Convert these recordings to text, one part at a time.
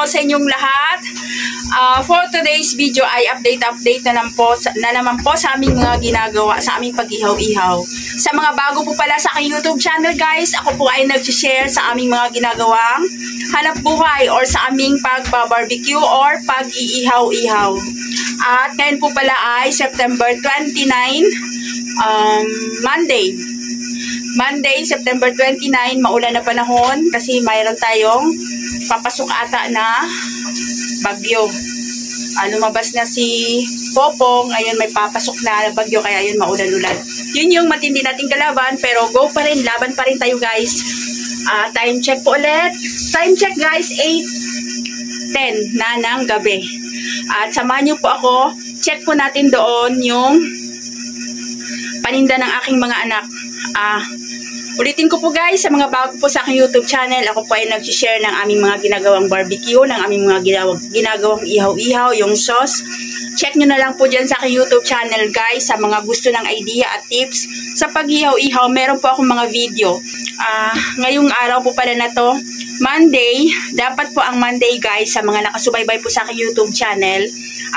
sa inyong lahat. For today's video ay update na naman po sa aming mga ginagawa, sa aming pag-ihaw-ihaw. Sa mga bago po pala sa aking YouTube channel guys, ako po ay nag-share sa aming mga ginagawang hanap buhay or sa aming pag-barbecue or pag-iihaw-ihaw. At ngayon po pala ay September 29, Monday, September 29, maulan na panahon kasi mayroon tayong papasok ata na bagyo. Lumabas na si Popong, ayun may papasok na bagyo kaya ayun maulan-ulan. Yun yung matindi nating kalaban pero go pa rin, laban pa rin tayo guys. Time check po ulit. Time check guys, 8:10 na ng gabi. At samahan niyo po ako, check po natin doon yung paninda ng aking mga anak. Ulitin ko po guys, sa mga bago po sa aking YouTube channel, ako po ay nag-share ng aming mga ginagawang barbecue, ng aming mga ginagawang ihaw-ihaw, yung sauce. Check nyo na lang po dyan sa aking YouTube channel guys, sa mga gusto ng idea at tips. Sa pag-ihaw-ihaw, meron po akong mga video. Ngayong araw po pala na to, Monday, dapat po ang Monday guys, sa mga nakasubaybay po sa aking YouTube channel,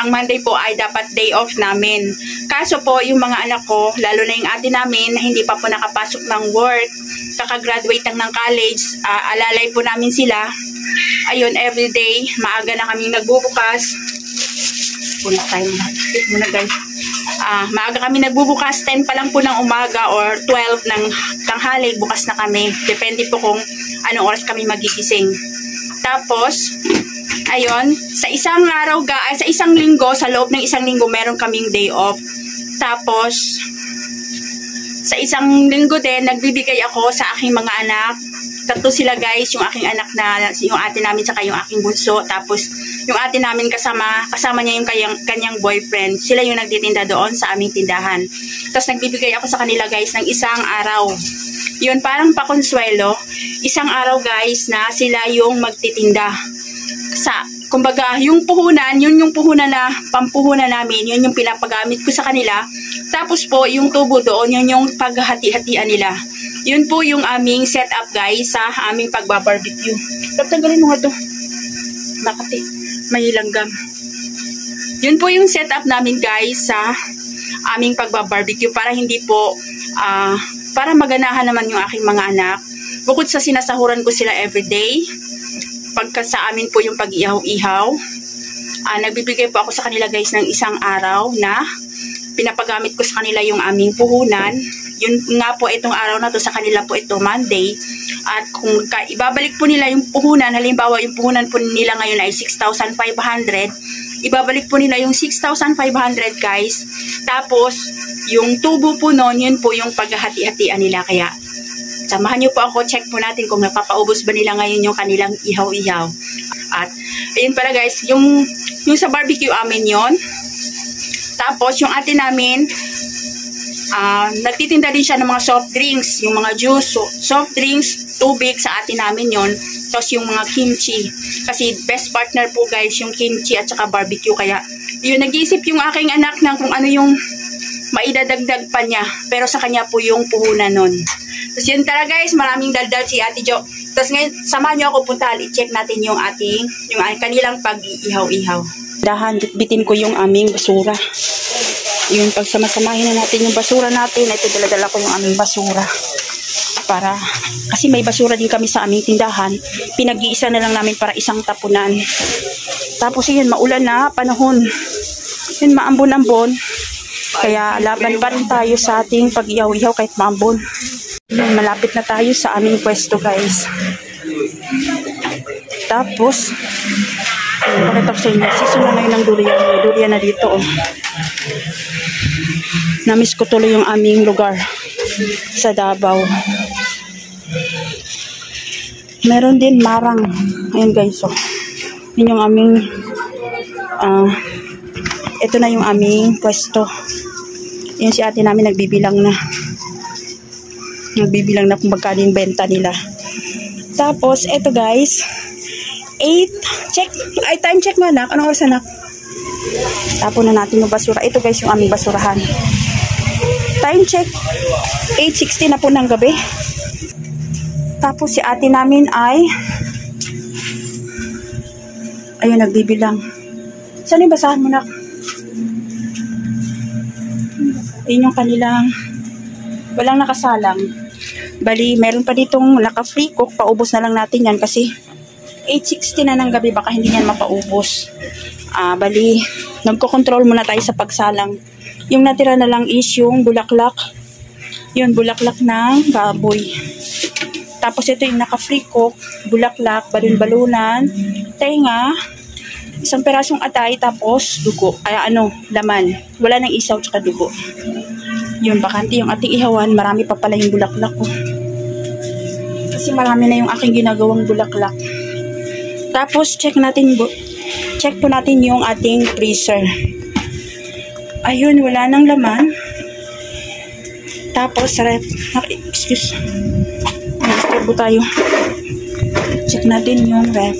ang Monday po ay dapat day off namin. Kaso po, yung mga anak ko, lalo na yung ate namin, na hindi pa po nakapasok ng work, kakagraduate lang ng college, alalay po namin sila. Ayun, everyday, maaga na kaming nagbubukas. Punas tayo muna guys. Maaga kami nagbubukas, 10 pa lang po ng umaga or 12 ng tanghali, bukas na kami. Depende po kung anong oras kami magigising. Tapos, ayun, sa isang araw, sa isang linggo, sa loob ng isang linggo, meron kaming day off. Tapos, sa isang linggo din, nagbibigay ako sa aking mga anak. Tatlo sila guys, yung aking anak na, yung ate namin, saka yung aking bunso. Tapos, yung ate namin kasama niya yung kanyang boyfriend. Sila yung nagtitinda doon sa aming tindahan. Tapos, nagbibigay ako sa kanila guys ng isang araw. Yun, parang pakonsuelo. Isang araw guys na sila yung magtitinda. Kumbaga, yung puhunan, yun yung puhunan na pampuhunan namin, yun yung pinapagamit ko sa kanila. Tapos po, yung tubo doon, yun yung paghati-hatian nila. Yun po yung aming setup guys sa aming pagbabarbecue. Tanggalin mo nga to. Makati, may langgam. Yun po yung setup namin guys sa aming pagbabarbecue para hindi po, para maganahan naman yung aking mga anak. Bukod sa sinasahuran ko sila everyday, pagka sa amin po yung pag-ihaw-ihaw, nagbibigay po ako sa kanila guys ng isang araw na pinapagamit ko sa kanila yung aming puhunan. Yun nga po itong araw na to sa kanila po ito Monday. At kung ibabalik po nila yung puhunan, halimbawa yung puhunan po nila ngayon ay 6,500, ibabalik po nila yung 6,500 guys. Tapos yung tubo po nun, yun po yung paghahati-hatian nila. Kaya samahan nyo po ako, check po natin kung napapaubos ba nila ngayon yung kanilang ihaw-ihaw. At, ayun pala guys, yung sa barbecue amin yon. Tapos, yung ate namin, nagtitinda din siya ng mga soft drinks, yung mga juice, soft drinks, tubig sa ate namin yon. Tapos, yung mga kimchi. Kasi, best partner po guys, yung kimchi at saka barbecue. Kaya, yun, nag-iisip yung aking anak ng kung ano yung maidadagdag pa niya. Pero sa kanya po yung puhunan nun. Tapos yun tara guys, maraming daldal si Ate Jo. Tapos ngayon, samahan nyo ako puntahan, i-check natin yung kanilang pag-iihaw-ihaw. Dahan, bitbitin ko yung aming basura. Yung pagsamasamahin na natin yung basura natin, ito daladala ko yung aming basura. Kasi may basura din kami sa aming tindahan, pinag-iisa na lang namin para isang tapunan. Tapos yun, maulan na panahon. Yun, maambon-ambon. Kaya laban pa rin tayo sa ating pag-ihaw-ihaw kahit maambon. Malapit na tayo sa aming pwesto guys. Tapos pakita ko sa inyo, season na ngayon ng durian. May durian na dito oh. Namiss ko tuloy yung aming lugar sa Davao. Meron din marang. Ayun guys oh. Yun yung aming ito na yung aming pwesto. Yun si ate namin nagbibilang na kung magkano yung benta nila. Tapos, eto guys, 8, time check mo anak, anong oras anak? Tapon na natin yung basura. Ito guys yung aming basurahan. Time check, 8:60 na po ng gabi. Tapos si ate namin ay Ayun, nagbibilang. Saan yung basahan mo na? Ayun yung kanilang walang nakasalang. Bali, meron pa ditong naka-free cook. Paubos na lang natin yan kasi 8:60 na ng gabi. Baka hindi yan mapaubos. Bali, nagko-control muna tayo sa pagsalang. Yung natira na lang is yung bulaklak. Yun, bulaklak ng baboy. Tapos ito yung naka-free cook. Bulaklak, balon-balunan, tenga, isang perasong atay, tapos dugo. Laman. Wala nang isaw tsaka dugo. Yun, bakante yung ating ihawan. Marami pa pala yung bulaklak ko. Kasi marami na yung aking ginagawang bulaklak. Tapos, check po natin yung ating freezer. Ayun, wala nang laman. Tapos, excuse. Nag-istorbo tayo. Check natin yung ref.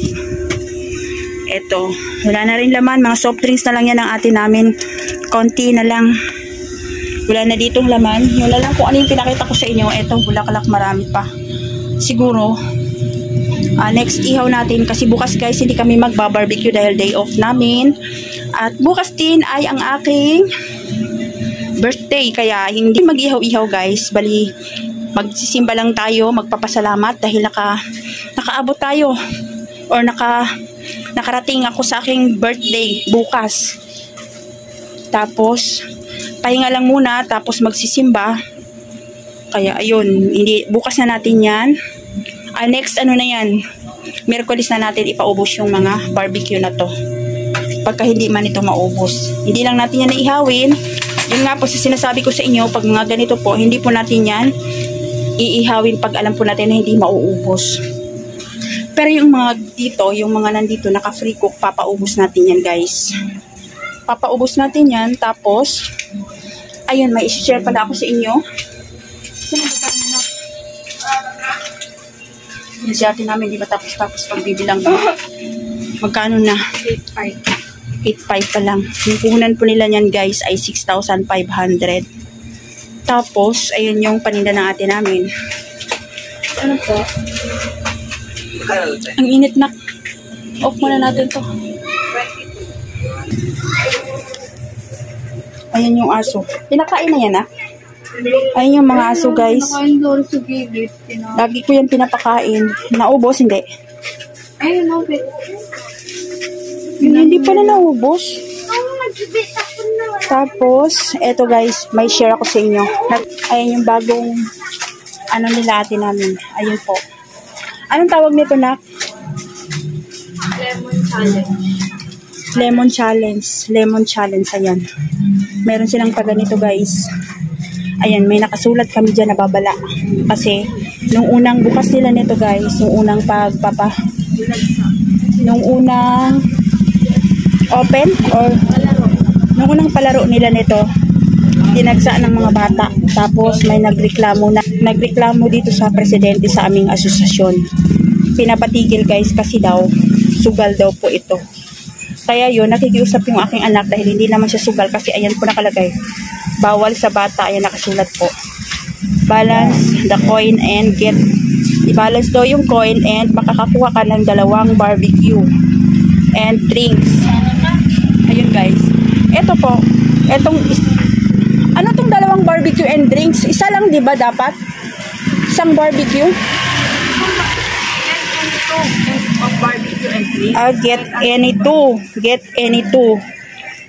Eto, wala na rin laman. Mga soft drinks na lang yan ang atin namin. Konti na lang. Wala na ditong laman. Yun na lang kung ano yung pinakita ko sa inyo. Eto, bulaklak, marami pa. Siguro, next ihaw natin. Kasi bukas guys, hindi kami magba-barbecue dahil day off namin. At bukas din ay ang aking birthday. Kaya hindi mag-ihaw-ihaw guys. Bali, magsisimba lang tayo. Magpapasalamat dahil nakaabot tayo. Or nakarating ako sa aking birthday bukas. Tapos, pahinga lang muna, tapos magsisimba. Kaya, ayun, bukas na natin yan. Next, na yan, Miyerkules na natin ipaubos yung mga barbecue na to. Pagka hindi man ito maubos. Hindi lang natin yan naihawin. Yun nga po, sinasabi ko sa inyo, pag mga ganito po, hindi po natin yan iihawin pag alam po natin na hindi mauubos. Pero yung mga dito, yung mga nandito, naka-free cook, papaubos natin yan guys. Papaubos natin yan, tapos, ayun, may i-share pala ako sa inyo. Yung si ate namin, di ba tapos pagbibilang magkano na? 8.5 pa lang. Yung puhunan po nila niyan guys ay 6,500. Tapos, ayun yung paninda ng ate namin. Ano po? Ang init na. Off muna natin to. Ayun yung aso. Pinakain na yan Ayun yung mga aso guys. Lagi ko yan pinapakain. Naubos, hindi? Ayun, Hindi pa na naubos. Tapos, eto guys, may share ako sa inyo. Ayun yung bagong nila ate namin. Ayun po. Anong tawag nito na? Lemon challenge. Ayan. Meron silang pa ganito guys. Ayan, may nakasulat kami dyan na babala. Kasi, nung unang bukas nila nito guys, nung unang open or nung unang palaro nila nito, tinagsa ng mga bata. Tapos may nagreklamo dito sa presidente sa aming asosasyon. Pinapatigil guys kasi daw sugal daw po ito. Kaya yun, nakikiusap yung aking anak dahil hindi naman siya sugal kasi ayan po nakalagay. Bawal sa bata, ayan nakasulat po. Balance the coin and i-balance daw yung coin and makakakuha ka ng 2 barbecue and drinks. Ayun guys. Ito po, ano tong 2 barbecue and drinks? Isa lang, di ba dapat? Isang barbecue? Barbecue and drinks? Get any two.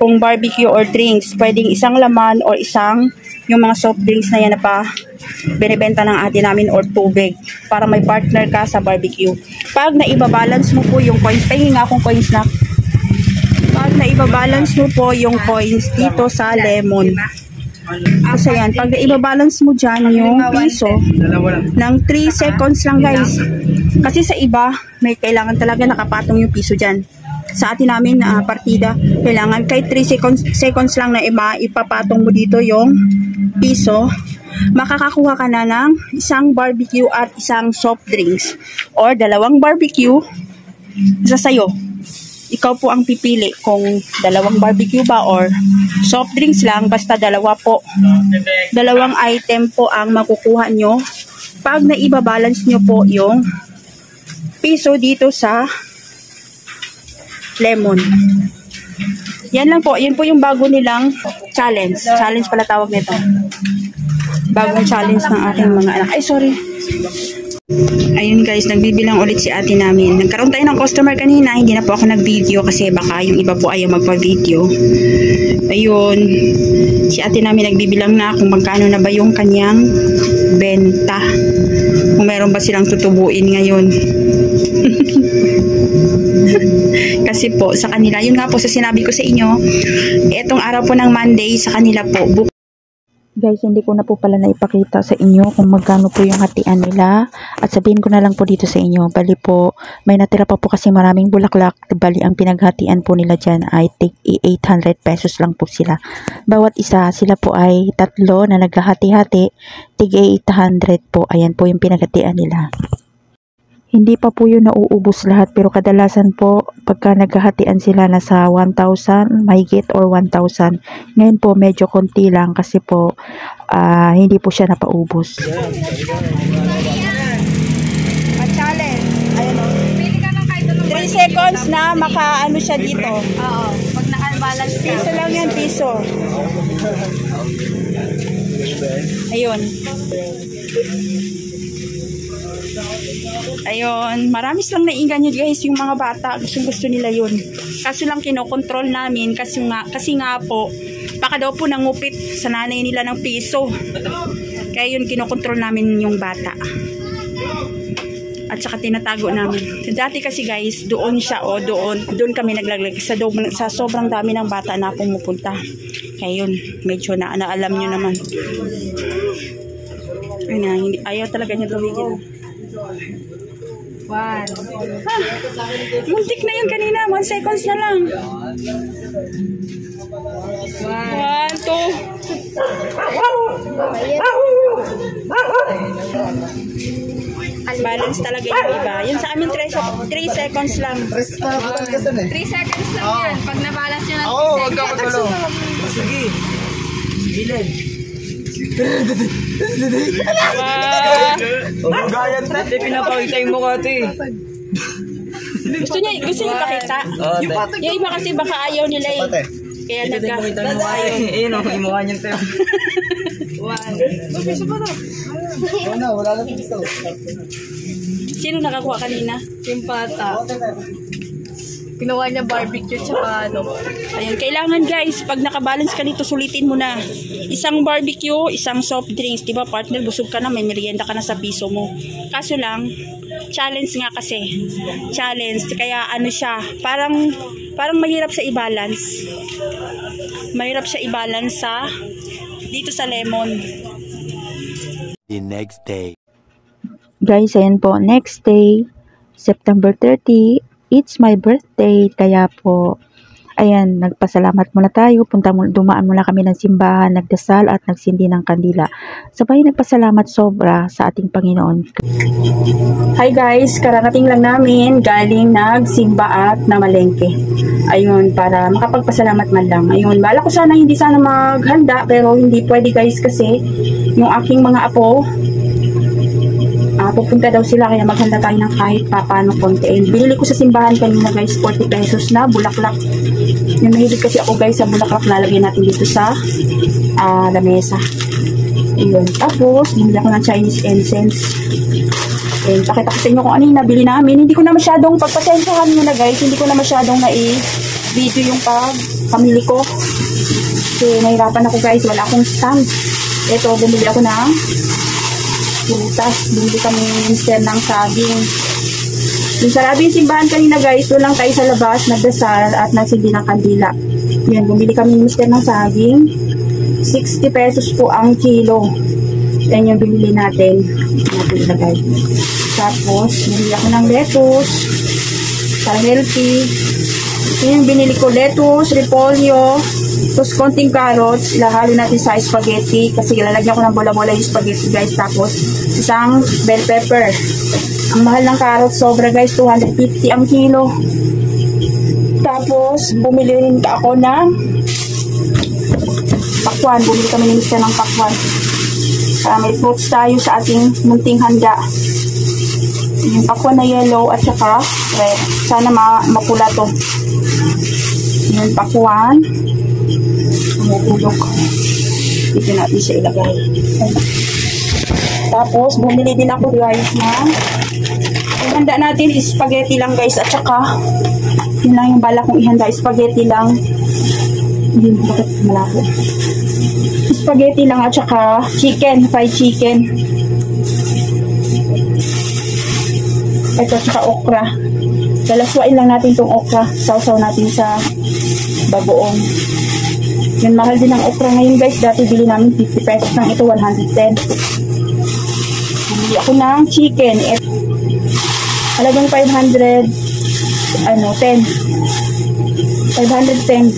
Kung barbecue or drinks, pwedeng isang laman or isang yung mga soft drinks na yan na pa binibenta ng ate namin or tubig para may partner ka sa barbecue. Pag naibabalance mo po yung coins, pahingin nga akong coins na. Pag naibabalance mo po yung coins dito sa lemon. Kasi yan, pag naibabalance mo dyan yung piso ng 3 seconds lang guys. Kasi sa iba, may kailangan talaga nakapatong yung piso dyan. Sa atin namin partida, kailangan kahit 3 seconds lang na ipapatong mo dito yung piso, makakakuha ka na ng isang barbecue at isang soft drinks or 2 barbecue. Isa sa'yo, ikaw po ang pipili kung 2 barbecue ba or soft drinks lang, basta 2 po. 2 item po ang makukuha nyo pag naibabalance nyo po yung piso dito sa lemon. Yan lang po. Yun po yung bago nilang challenge. Challenge pala tawag nito. Bagong challenge ng aking mga anak. Ay, sorry. Ayun guys, nagbibilang ulit si ate namin. Nagkaroon tayo ng customer kanina. Hindi na po ako nag-video kasi baka yung iba po ayaw magpa-video. Ayun. Si ate namin nagbibilang na kung magkano na ba yung kanyang benta. Kung meron ba silang tutubuin ngayon. Kasi po sa kanila, yun nga po sa sinabi ko sa inyo, etong araw po ng Monday sa kanila po. Guys, hindi ko na po pala naipakita sa inyo kung magkano po yung hatian nila. At sabihin ko na lang po dito sa inyo, bali po, may natira pa po kasi maraming bulaklak. Bali, ang pinaghatian po nila dyan ay 800 pesos lang po sila. Bawat isa, sila po ay 3 na naghahati-hati, tig 800 po. Ayan po yung pinaghatian nila. Hindi pa po yun nauubos lahat, pero kadalasan po pagka naghahatian sila nasa 1,000 mahigit or 1,000. Ngayon po medyo konti lang kasi po hindi po siya napaubos. Pa-challenge. Ayun o. 3 seconds na maka-ano siya dito. Oo. Pag naka-balance ka. Piso lang yan, piso. Ayun. Ayun, marami silang naiinganyo guys, yung mga bata, gusto nila yun. Kaso lang kinokontrol namin kasi nga po, baka daw po nangupit sa nanay nila ng piso. Kaya yun, kinokontrol namin yung bata. At saka tinatago namin. Dati kasi guys, doon siya doon kami naglalagay sa sobrang dami ng bata na pumupunta. Kaya yun, medyo naalam nyo naman. Ayun, ayaw talaga niya tumigil. 1. Muntik na yun kanina. 1 seconds na lang. 1, 2. Balance talaga yung iba. Yun sa amin 3 seconds lang. 3 seconds lang yan. Pag na-balance nyo ng 3 seconds. Oo, wag ka matulong. Sige. Bilin. Gayan na. Pinapakita yung mukha ito eh. Gusto niya ipakita. Yung iba kasi baka ayaw nila eh. Kaya Pinapakita yung mukha eh. Ayun o, yung mukha niyan ito. 1. Wala na piso. Sino nakakuha kanina? Yung bata. Ginawa niya barbecue tsaka ano. Ayun, kailangan guys, pag nakabalance ka nito, sulitin mo na. Isang barbecue, isang soft drinks. Diba partner, busog ka na, may merienda ka na sa piso mo. Kaso lang, challenge nga kasi. Challenge. Kaya ano siya, parang mahirap siya i-balance. Mahirap siya i-balance dito sa lemon. The next day. Guys, ayan po, next day, September 30, it's my birthday, kaya po, ayan, nagpasalamat muna tayo, dumaan muna kami ng simbahan, nagdasal at nagsindi ng kandila. Sabay nagpasalamat sobra sa ating Panginoon. Hi guys, kararating lang namin, galing nagsimba at namalengke. Ayun, para makapagpasalamat man lang. Ayun, bala ko sana hindi sana maghanda, pero hindi pwede guys kasi yung aking mga apo, pupunta daw sila kaya maghanda tayo ng kahit paano konti. Binili ko sa simbahan kanina guys 40 pesos na bulaklak. Yung mahilig kasi ako guys sa bulaklak, lalagyan natin dito sa lamesa. Ayun. Tapos bumili ako ng Chinese incense. Ayun, pakita ko sa inyo kung ano yung nabili namin. Hindi ko na masyadong pagpasensyahan nyo na guys, hindi ko na masyadong na-video yung pamili ko. So nahirapan ako guys, wala akong stand. Ito, bumili ako ng prutas. Bumili kami minsan ng saging. Yung sarado yung simbahan kanina guys, doon lang tayo sa labas, nagdasal at nagsindi ng kandila. Yan, bumili kami minsan ng saging. 60 pesos po ang kilo. Yan yung bumili natin. Natin ilagay. Tapos, bumili ako ng lettuce. Para healthy. Yan yung binili ko, lettuce, repolyo, tapos konting carrots, ilahalo natin sa spaghetti kasi ilalagyan ko ng bola-bola yung spaghetti guys. Tapos isang bell pepper. Ang mahal ng carrots sobra guys, 250 ang kilo. Tapos bumili rin ako ng pakwan. Bumili kami ni Mr. ng pakwan para may fruits tayo sa ating munting handa. Yung pakwan na yellow at saka red. Sana mapula to. Yan, pakwan. Umutulog. Dito natin siya ilagay. Tapos, bumili din ako guys na yung handa natin is spaghetti lang guys. At saka, yun lang yung bala kong ihanda. Spaghetti lang. Hindi, bakit malabo? Spaghetti lang at saka chicken, fried chicken. Ito, at saka okra. Lalaswain lang natin itong okra. Sausaw natin sa bagoong. Yan, mahal din ang okra ngayon guys. Dati bili namin 50 pesos lang. Ito 110. Bili ako ng chicken. Halagang 510. 510.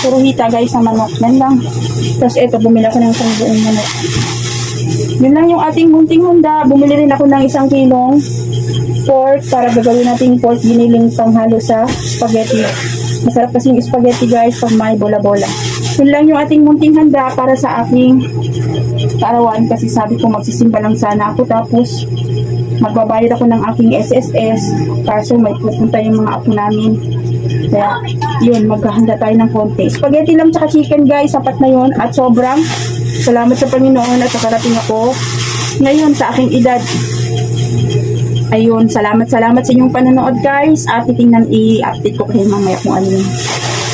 Puro hita guys sa manok. Yan lang. Tapos ito, bumili ako ng isang buong manok. Yun lang yung ating munting handa. Bumili rin ako ng 1 kilong pork para gagawin natin pork giniling panghalo sa spaghetti. Masarap kasi yung spaghetti guys pag may bola-bola. Yun lang yung ating munting handa para sa aking kaarawan kasi sabi ko magsisimba lang sana ako tapos magbabayad ako ng aking SSS kaso may pupunta yung mga apo namin. Kaya yun, maghahanda tayo ng konti. Spaghetti lang tsaka chicken guys, sapat na yun at sobrang salamat sa Panginoon at nakarating ako ngayon sa aking edad. Ayun, salamat sa inyong panonood guys. At titingnan i-update ko kayo mamaya kung ano yung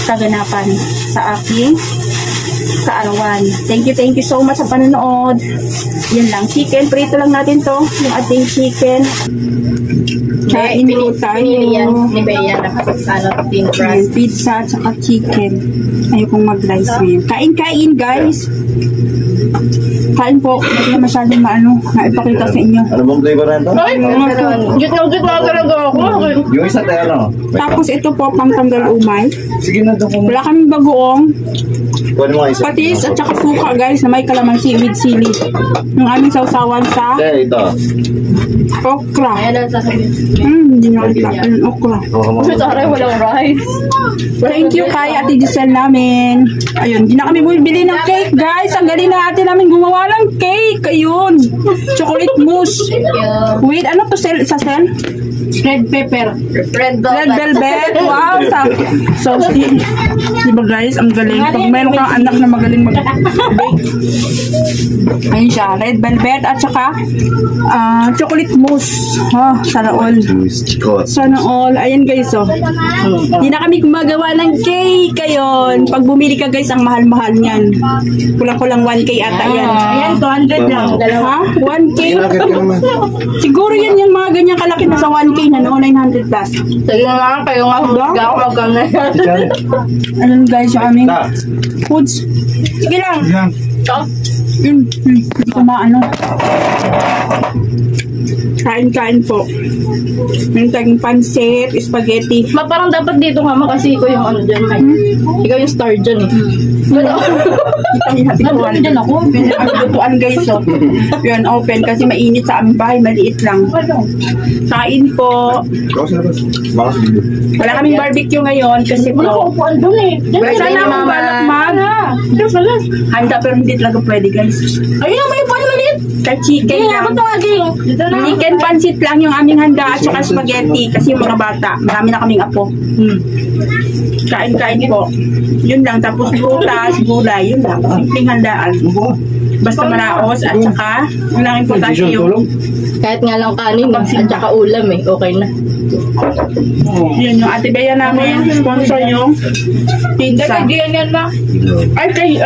kaganapan sa aking kaarawan. Thank you so much sa panonood. Yan lang, chicken. Prito lang natin to. Yung ating chicken. Kain po tayo. Ni Bea na thin crust. Pizza at saka chicken. Ayokong mag-rice ngayon. Kain guys. Kain po. Hindi na masyadong naipakita sa inyo. Ano bang flavor na ito? Ay, git na talaga ako. Yung isa tayo, ano? Tapos ito po, pangtanggal umay. Sige na, doon. Wala kaming bagoong. Pwede mo isa. Patis at saka suka guys na may kalamansi with sili. Yung aming sausawan sa Ito. okra. Ayan lang sasabihin. Hindi nyo kita. Yung okra. Kasi taray, walang rice. Thank you kay Ate Giselle namin. Ayun, di na kami bumibili ng cake guys. Ang galing na ate namin gumawa ng cake. Ayun. Chocolate mousse. Wait, ano to sa cell? Red pepper. Red Red velvet. Wow. So, diba guys, ang galing. Pag meron kang anak na magaling mag-bake. Ayun siya. Red velvet at saka chocolate mousse. Sana all. Sana all. Ayan guys, oh. Di na kami gumagawa ng cake. Ayun. Pag bumili ka guys, ang mahal-mahal niyan. Kulang-kulang 1K ata yan. Ayan, 200 lang. Ha? 1K? Siguro yan yung mga ganyang kalaki na sa 1K na noon, 900 plus. Sige nga, kayo nga husga ako magkana yan. Ano guys, yung aming foods. Sige lang. Hindi ko maano. Kain-kain po. Yung taging pansit, spaghetti. Parang dapat dito nga kasi ikaw yung ano dyan, Mike. Ikaw yung star dyan eh. Nandun dyan ako. Ang lutuan guys, oh. Yun, open kasi mainit sa aming bahay, maliit lang. Kain po. Wala kaming barbecue ngayon kasi po. Wala ko upuan dun eh. Sana ako balakman. Handa pero hindi talaga pwede guys. Ayun, may upuan maliit. Chicken lang. Chicken pansit lang yung aming handa at saka spaghetti kasi yung mga bata. Marami na kaming apo. Kain-kain po. Yun lang. Tapos butas, gulay. Yun lang. Simpleng handaan. Basta maraos at saka yun lang importante yung Kahit nga lang kanin at saka ulam eh. Okay na. yun yung ate Bea namin. Sponsor yung pizza. Yan na. Ay kay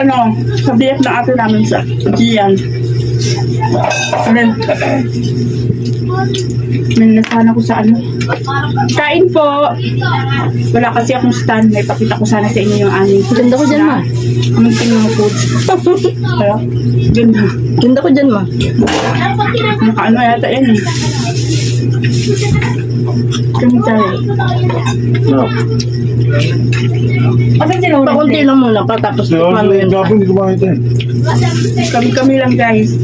sa BF na ate namin sa Gian. Nanasana ko sa kain po. Wala kasi akong stand. May pakita ko sana sa inyo yung aming. Ganda ko dyan, ma. Aming tingin foods. Ganda. Ganda ko dyan, ma. Nakaano yata yan eh. Ganda. Kasi sila Pakunti lang muna pa tapos tikman mo yun. Kami lang guys.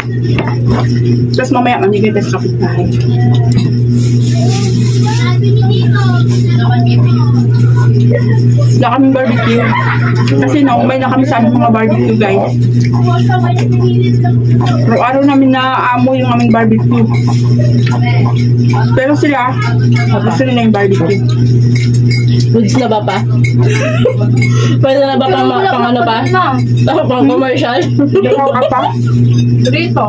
Tapos mamaya mamigay tayo sa kapitbahay. Wala kaming barbecue. Kasi naumay na kami sa aming mga barbecue, guys. Araw-araw namin naamo yung aming barbecue. Pero sila, gusto nila yung barbecue. Goods na ba pa? Pwede na ba pang ano pa? Pang commercial? Ikaw ka pa? Rito.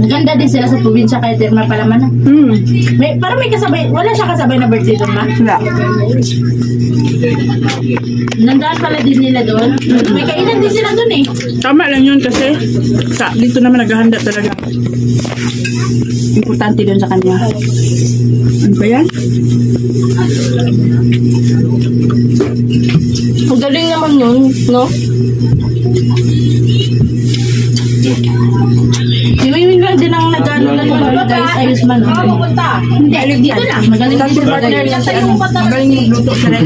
Ganda din sila sa probinsya kahit Irma pala man. Parang may kasabay, wala siya kasabay na birthday doon ma? Wala. Nandaan pala din nila doon. May kainan din sila doon eh. Tama lang yun kasi dito naman naghahanda talaga. Importante doon sa kanya. Ano ba yan? Ang galing naman yun, no? Si Wiwin lang din ang nag-ano lang naman guys. Ayos man. Hindi, dito lang. Magaling din si partner yan sa ano. Magaling yung luto sa rin.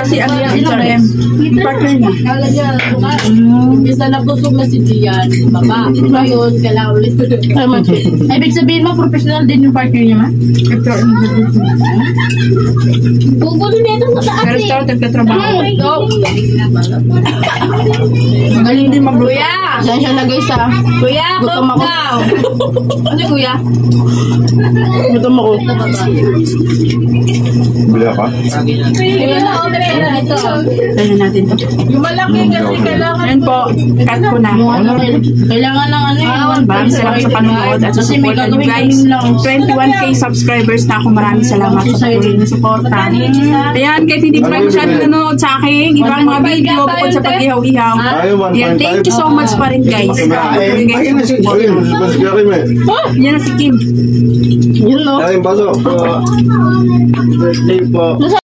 Kasi ano yan, HRM. Yung partner niya. Bisa nabusog na si Gian. Baba. Ngayon, kailangan ulit. Ibig sabihin mo, professional din yung partner niya, ma? Gugulo nito sa taas Pero ito, nagtatrabaho. Magaling din mag-luto. Saan siya na guys ah? Kuya, gutom ako. Ano kuya? Gutom ako. Bili ka? Tayo natin to. Yung malaki kasi kailangan. Ayan po, cut ko na. Kailangan ng ano yun. Maraming salamat sa panonood at sa support nyo guys. 21k subscribers na ako. Maraming salamat sa patuloy na suporta. Ayan, kahit hindi pa masyadong nanonood sa akin, ibang mga video bukod sa pag-ihaw-ihaw. Ayan, thank you so much pa rin guys. Patuloy guys sa support. Yan na si Kim. Yun no? Ay, baso. Birthday po.